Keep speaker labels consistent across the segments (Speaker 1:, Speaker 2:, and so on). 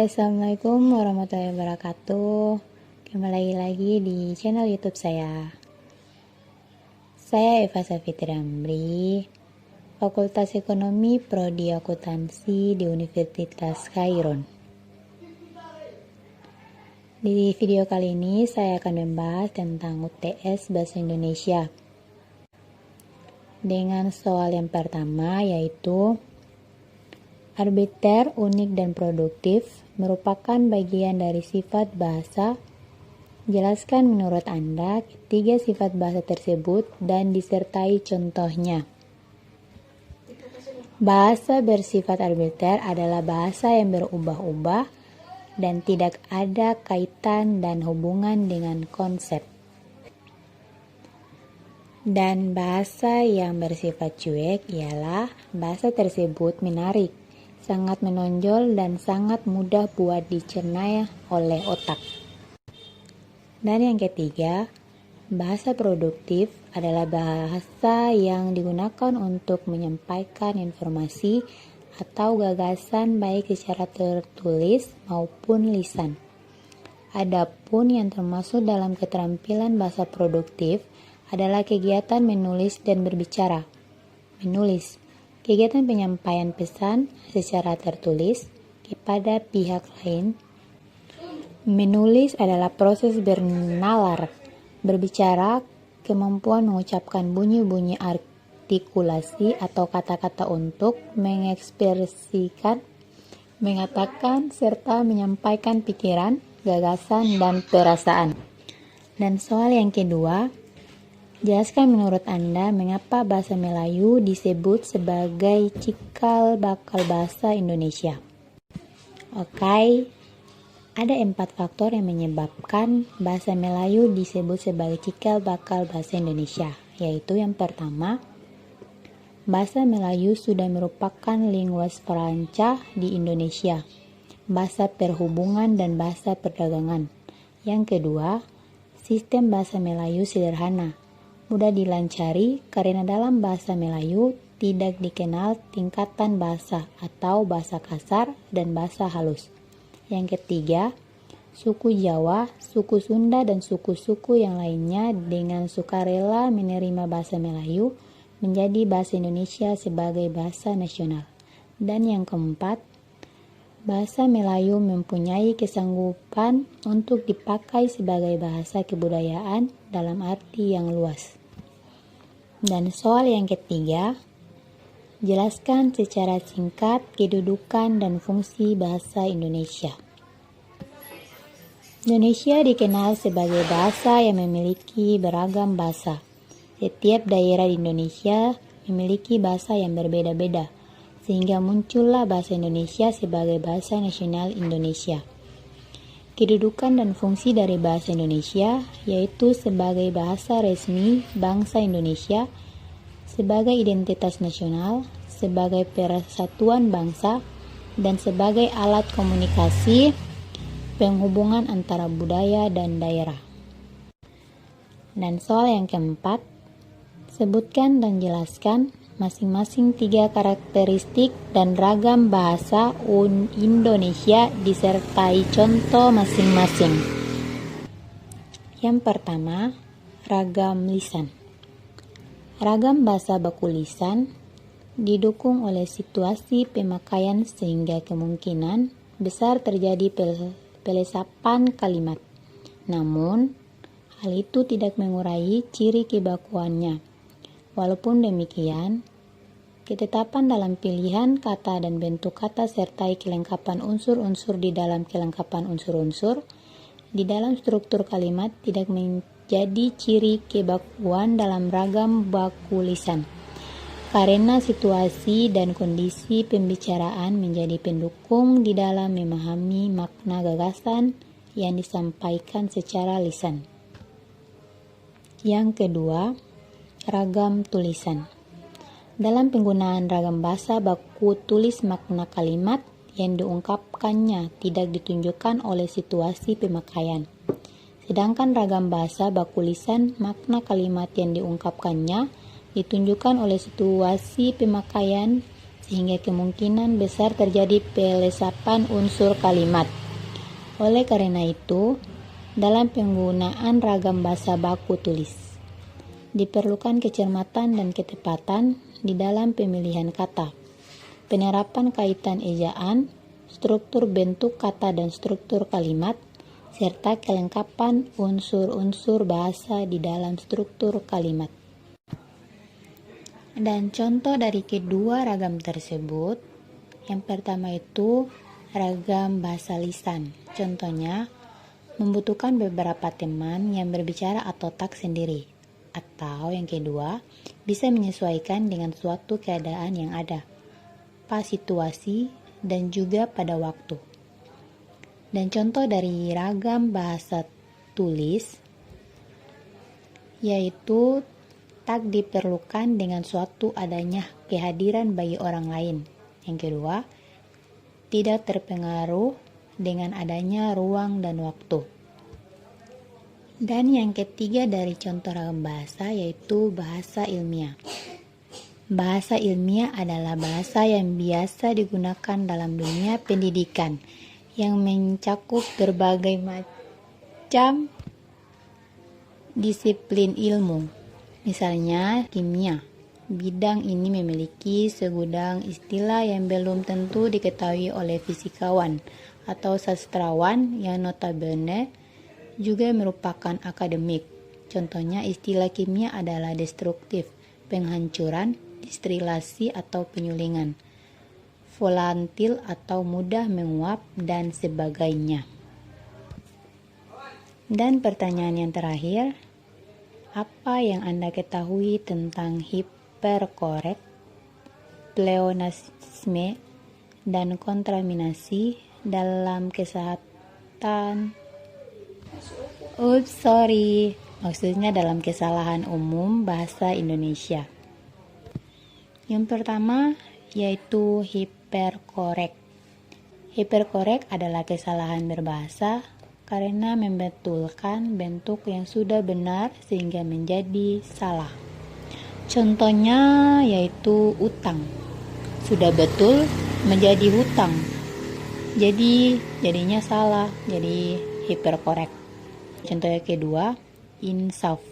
Speaker 1: Hai, Assalamualaikum warahmatullahi wabarakatuh. Kembali lagi di channel YouTube saya. Saya Eva Safitri Amri, Fakultas Ekonomi Prodi Akuntansi di Universitas Kairon. Di video kali ini saya akan membahas tentang UTS Bahasa Indonesia. Dengan soal yang pertama, yaitu arbiter, unik, dan produktif merupakan bagian dari sifat bahasa. Jelaskan menurut Anda ketiga sifat bahasa tersebut dan disertai contohnya. Bahasa bersifat arbiter adalah bahasa yang berubah-ubah dan tidak ada kaitan dan hubungan dengan konsep. Dan bahasa yang bersifat cuek ialah bahasa tersebut menarik, sangat menonjol, dan sangat mudah buat dicerna oleh otak. Dan yang ketiga, bahasa produktif adalah bahasa yang digunakan untuk menyampaikan informasi atau gagasan baik secara tertulis maupun lisan. Adapun yang termasuk dalam keterampilan bahasa produktif adalah kegiatan menulis dan berbicara. Menulis, kegiatan penyampaian pesan secara tertulis kepada pihak lain. Menulis adalah proses bernalar. Berbicara, kemampuan mengucapkan bunyi-bunyi artikulasi atau kata-kata untuk mengekspresikan, mengatakan, serta menyampaikan pikiran, gagasan, dan perasaan. Dan soal yang kedua, jelaskan menurut Anda mengapa bahasa Melayu disebut sebagai cikal bakal bahasa Indonesia. Oke, ada 4 faktor yang menyebabkan bahasa Melayu disebut sebagai cikal bakal bahasa Indonesia, yaitu yang pertama, bahasa Melayu sudah merupakan lingua franca di Indonesia, bahasa perhubungan dan bahasa perdagangan. Yang kedua, sistem bahasa Melayu sederhana, mudah dilancari karena dalam bahasa Melayu tidak dikenal tingkatan bahasa atau bahasa kasar dan bahasa halus. Yang ketiga, suku Jawa, suku Sunda, dan suku-suku yang lainnya dengan sukarela menerima bahasa Melayu menjadi bahasa Indonesia sebagai bahasa nasional. Dan yang keempat, bahasa Melayu mempunyai kesanggupan untuk dipakai sebagai bahasa kebudayaan dalam arti yang luas. Dan soal yang ketiga, jelaskan secara singkat kedudukan dan fungsi bahasa Indonesia. Indonesia dikenal sebagai bahasa yang memiliki beragam bahasa. Setiap daerah di Indonesia memiliki bahasa yang berbeda-beda, sehingga muncullah bahasa Indonesia sebagai bahasa nasional Indonesia. Kedudukan dan fungsi dari bahasa Indonesia yaitu sebagai bahasa resmi bangsa Indonesia, sebagai identitas nasional, sebagai persatuan bangsa, dan sebagai alat komunikasi penghubungan antara budaya dan daerah. Dan soal yang keempat, sebutkan dan jelaskan masing-masing 3 karakteristik dan ragam bahasa Indonesia disertai contoh masing-masing. Yang pertama, ragam lisan. Ragam bahasa baku lisan didukung oleh situasi pemakaian sehingga kemungkinan besar terjadi pelesapan kalimat. Namun, hal itu tidak mengurangi ciri kebakuannya. Walaupun demikian, ketetapan dalam pilihan kata dan bentuk kata sertai kelengkapan unsur-unsur di dalam kelengkapan unsur-unsur di dalam struktur kalimat tidak menjadi ciri kebakuan dalam ragam baku lisan. Karena situasi dan kondisi pembicaraan menjadi pendukung di dalam memahami makna gagasan yang disampaikan secara lisan. Yang kedua, ragam tulisan. Dalam penggunaan ragam bahasa baku tulis makna kalimat yang diungkapkannya tidak ditunjukkan oleh situasi pemakaian. Sedangkan ragam bahasa baku lisan makna kalimat yang diungkapkannya ditunjukkan oleh situasi pemakaian sehingga kemungkinan besar terjadi pelesapan unsur kalimat. Oleh karena itu, dalam penggunaan ragam bahasa baku tulis, diperlukan kecermatan dan ketepatan di dalam pemilihan kata, penerapan kaitan ejaan, struktur bentuk kata dan struktur kalimat, serta kelengkapan unsur-unsur bahasa di dalam struktur kalimat. Dan contoh dari kedua ragam tersebut, yang pertama itu ragam bahasa lisan. Contohnya, membutuhkan beberapa teman yang berbicara atau tak sendiri. Atau yang kedua, bisa menyesuaikan dengan suatu keadaan yang ada, pas situasi, dan juga pada waktu. Dan contoh dari ragam bahasa tulis yaitu tak diperlukan dengan suatu adanya kehadiran bagi orang lain. Yang kedua, tidak terpengaruh dengan adanya ruang dan waktu. Dan yang ketiga dari contoh ragam bahasa yaitu bahasa ilmiah. Bahasa ilmiah adalah bahasa yang biasa digunakan dalam dunia pendidikan yang mencakup berbagai macam disiplin ilmu. Misalnya kimia. Bidang ini memiliki segudang istilah yang belum tentu diketahui oleh fisikawan atau sastrawan yang notabene juga merupakan akademik. Contohnya istilah kimia adalah destruktif, penghancuran, distilasi atau penyulingan, volatil atau mudah menguap, dan sebagainya. Dan pertanyaan yang terakhir, apa yang Anda ketahui tentang hiperkorek, pleonasme, dan kontaminasi dalam kesehatan? Maksudnya dalam kesalahan umum bahasa Indonesia. Yang pertama yaitu hiperkorek. Hiperkorek adalah kesalahan berbahasa karena membetulkan bentuk yang sudah benar sehingga menjadi salah. Contohnya yaitu utang. Sudah betul menjadi hutang. Jadinya salah, jadi hiperkorek. Contoh yang kedua, insaf.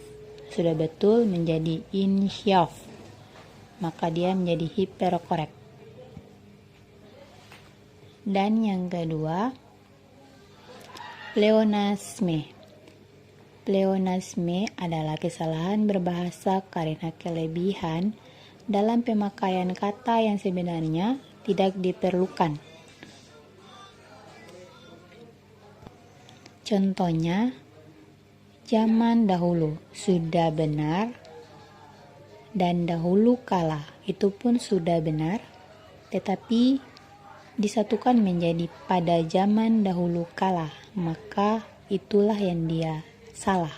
Speaker 1: Sudah betul menjadi insyaf. Maka dia menjadi hiperkorek. Dan yang kedua, pleonasme. Pleonasme adalah kesalahan berbahasa karena kelebihan dalam pemakaian kata yang sebenarnya tidak diperlukan. Contohnya, zaman dahulu sudah benar dan dahulu kala itu pun sudah benar, tetapi disatukan menjadi pada zaman dahulu kala, maka itulah yang dia salah.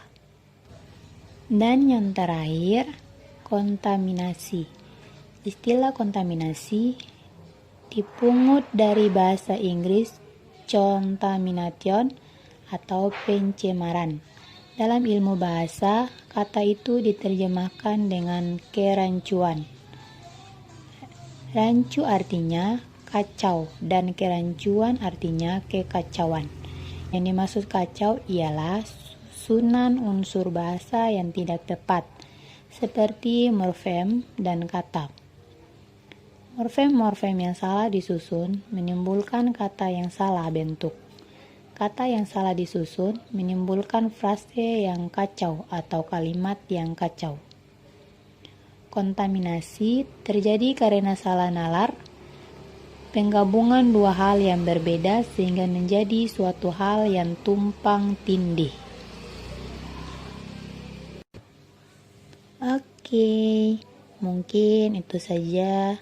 Speaker 1: Dan yang terakhir, kontaminasi. Istilah kontaminasi dipungut dari bahasa Inggris contamination atau pencemaran. Dalam ilmu bahasa, kata itu diterjemahkan dengan kerancuan. Rancu artinya kacau dan kerancuan artinya kekacauan. Yang dimaksud kacau ialah susunan unsur bahasa yang tidak tepat, seperti morfem dan kata. Morfem-morfem yang salah disusun menimbulkan kata yang salah bentuk. Kata yang salah disusun menimbulkan frase yang kacau atau kalimat yang kacau. Kontaminasi terjadi karena salah nalar, penggabungan dua hal yang berbeda sehingga menjadi suatu hal yang tumpang tindih. Oke, mungkin itu saja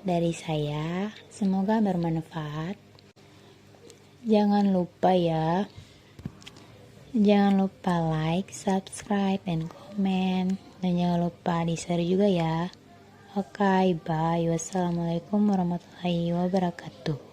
Speaker 1: dari saya. Semoga bermanfaat. Jangan lupa ya. Jangan lupa like, subscribe, dan komen. Dan jangan lupa di-share juga ya. Oke, bye. Wassalamualaikum warahmatullahi wabarakatuh.